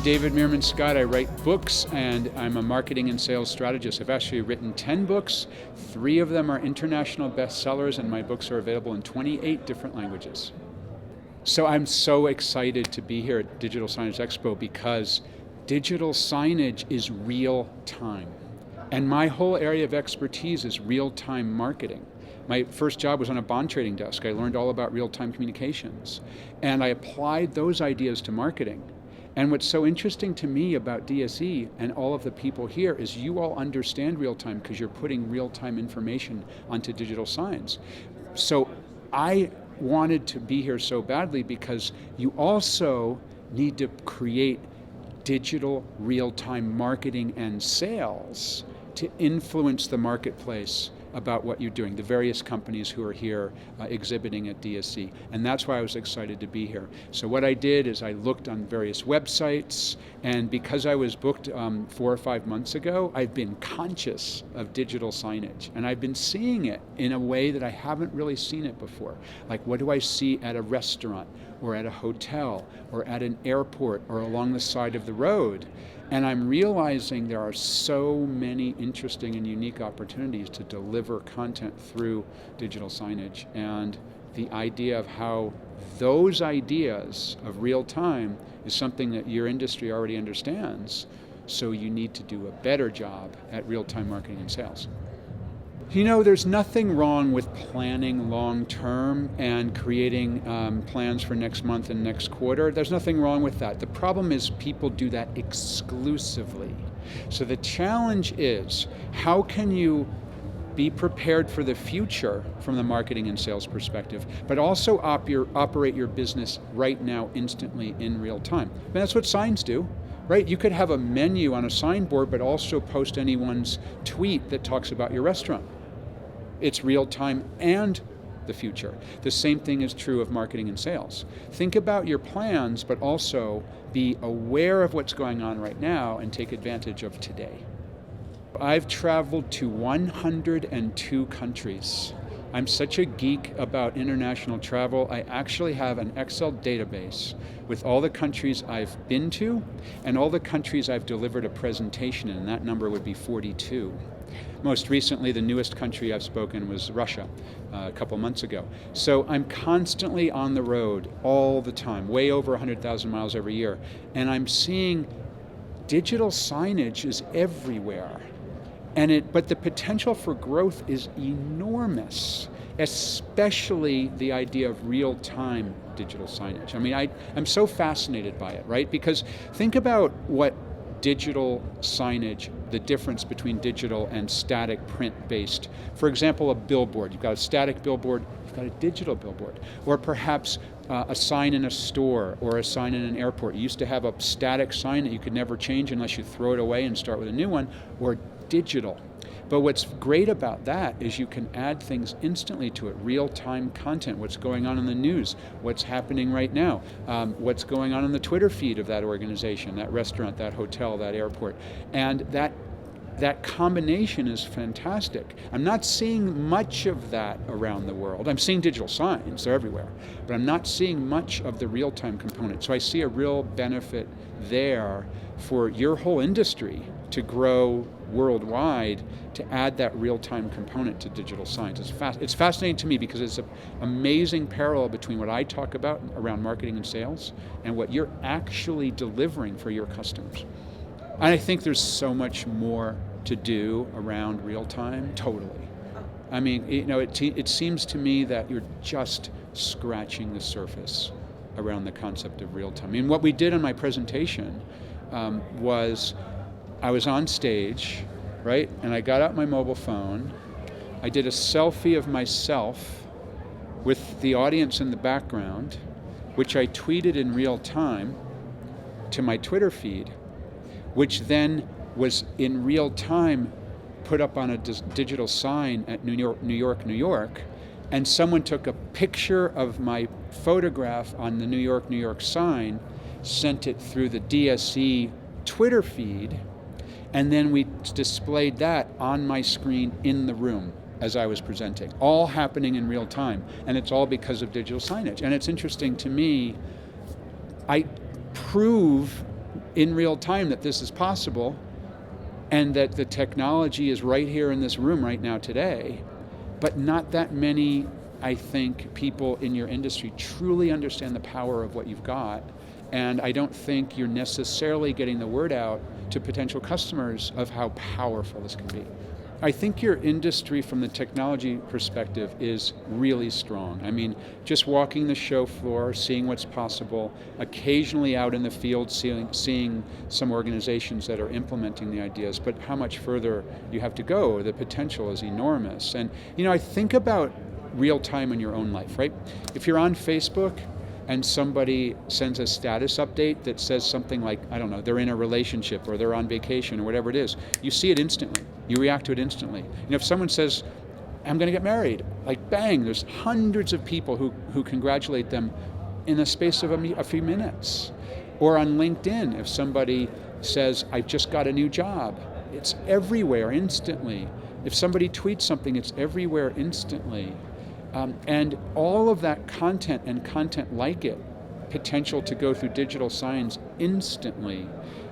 David Meerman Scott. I write books and I'm a marketing and sales strategist. I've actually written 10 books. 3 of them are international bestsellers and my books are available in 28 different languages. So I'm so excited to be here at Digital Signage Expo because digital signage is real time. And my whole area of expertise is real-time marketing. My first job was on a bond trading desk. I learned all about real-time communications. And I applied those ideas to marketing. And what's so interesting to me about DSE and all of the people here is you all understand real-time because you're putting real-time information onto digital signs. So I wanted to be here so badly because you also need to create digital real-time marketing and sales to influence the marketplace about what you're doing, the various companies who are here exhibiting at DSE. And that's why I was excited to be here. So what I did is I looked on various websites, and because I was booked 4 or 5 months ago, I've been conscious of digital signage. And I've been seeing it in a way that I haven't really seen it before. Like, what do I see at a restaurant, or at a hotel, or at an airport, or along the side of the road? And I'm realizing there are so many interesting and unique opportunities to deliver content through digital signage. And the idea of how those ideas of real time is something that your industry already understands. So you need to do a better job at real-time marketing and sales. You know, there's nothing wrong with planning long term and creating plans for next month and next quarter. There's nothing wrong with that. The problem is people do that exclusively. So the challenge is, how can you be prepared for the future from the marketing and sales perspective, but also operate your business right now, instantly, in real time? And that's what signs do. Right? You could have a menu on a signboard, but also post anyone's tweet that talks about your restaurant. It's real time and the future. The same thing is true of marketing and sales. Think about your plans, but also be aware of what's going on right now and take advantage of today. I've traveled to 102 countries. I'm such a geek about international travel. I actually have an Excel database with all the countries I've been to and all the countries I've delivered a presentation in, and that number would be 42. Most recently, the newest country I've spoken was Russia a couple months ago. So I'm constantly on the road all the time, way over 100,000 miles every year, and I'm seeing digital signage is everywhere. But the potential for growth is enormous, especially the idea of real-time digital signage. I mean, I'm so fascinated by it, right? Because think about what digital signage, the difference between digital and static print-based. For example, a billboard. You've got a static billboard, you've got a digital billboard. Or perhaps a sign in a store or a sign in an airport. You used to have a static sign that you could never change unless you throw it away and start with a new one, or digital. But what's great about that is you can add things instantly to it, real-time content, what's going on in the news, what's happening right now, what's going on in the Twitter feed of that organization, that restaurant, that hotel, that airport. And that combination is fantastic. I'm not seeing much of that around the world. I'm seeing digital signs, they're everywhere, but I'm not seeing much of the real-time component. So I see a real benefit there for your whole industry to grow worldwide, to add that real-time component to digital signs. It's fascinating to me because it's an amazing parallel between what I talk about around marketing and sales and what you're actually delivering for your customers. And I think there's so much more to do around real-time, totally. I mean, you know, it seems to me that you're just scratching the surface around the concept of real-time. I mean, what we did in my presentation was I was on stage, right? And I got out my mobile phone. I did a selfie of myself with the audience in the background, which I tweeted in real time to my Twitter feed, which then was in real time put up on a digital sign at New York, and someone took a picture of my photograph on the New York sign, sent it through the DSE Twitter feed, and then we displayed that on my screen in the room as I was presenting, all happening in real time, and it's all because of digital signage. And it's interesting to me, I prove in real time that this is possible, and that the technology is right here in this room right now today, but not that many, I think, people in your industry truly understand the power of what you've got, and I don't think you're necessarily getting the word out to potential customers of how powerful this can be. I think your industry from the technology perspective is really strong. I mean, just walking the show floor, seeing what's possible, occasionally out in the field seeing some organizations that are implementing the ideas, but how much further you have to go, the potential is enormous. And I think about real time in your own life, right? If you're on Facebook and somebody sends a status update that says something like, I don't know, they're in a relationship or they're on vacation or whatever it is, you see it instantly. You react to it instantly. If someone says, I'm going to get married, like bang, there's hundreds of people who congratulate them in the space of a few minutes. Or on LinkedIn, if somebody says, I just got a new job, it's everywhere instantly. If somebody tweets something, it's everywhere instantly. And all of that content and content like it, potential to go through digital signs instantly,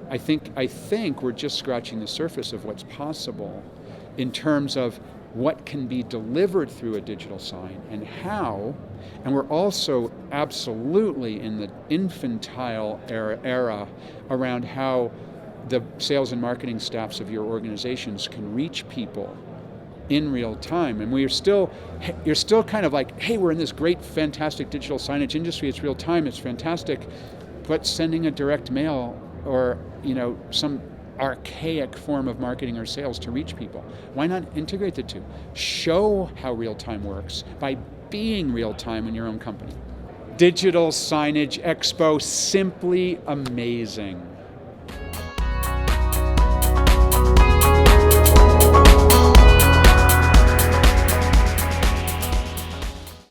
I think we're just scratching the surface of what's possible in terms of what can be delivered through a digital sign and how, and we're also absolutely in the infantile era around how the sales and marketing staffs of your organizations can reach people in real time. And you're still kind of like, hey, we're in this great, fantastic digital signage industry, it's real time, it's fantastic, but sending a direct mail or some archaic form of marketing or sales to reach people. Why not integrate the two? Show how real time works by being real time in your own company. Digital Signage Expo, simply amazing.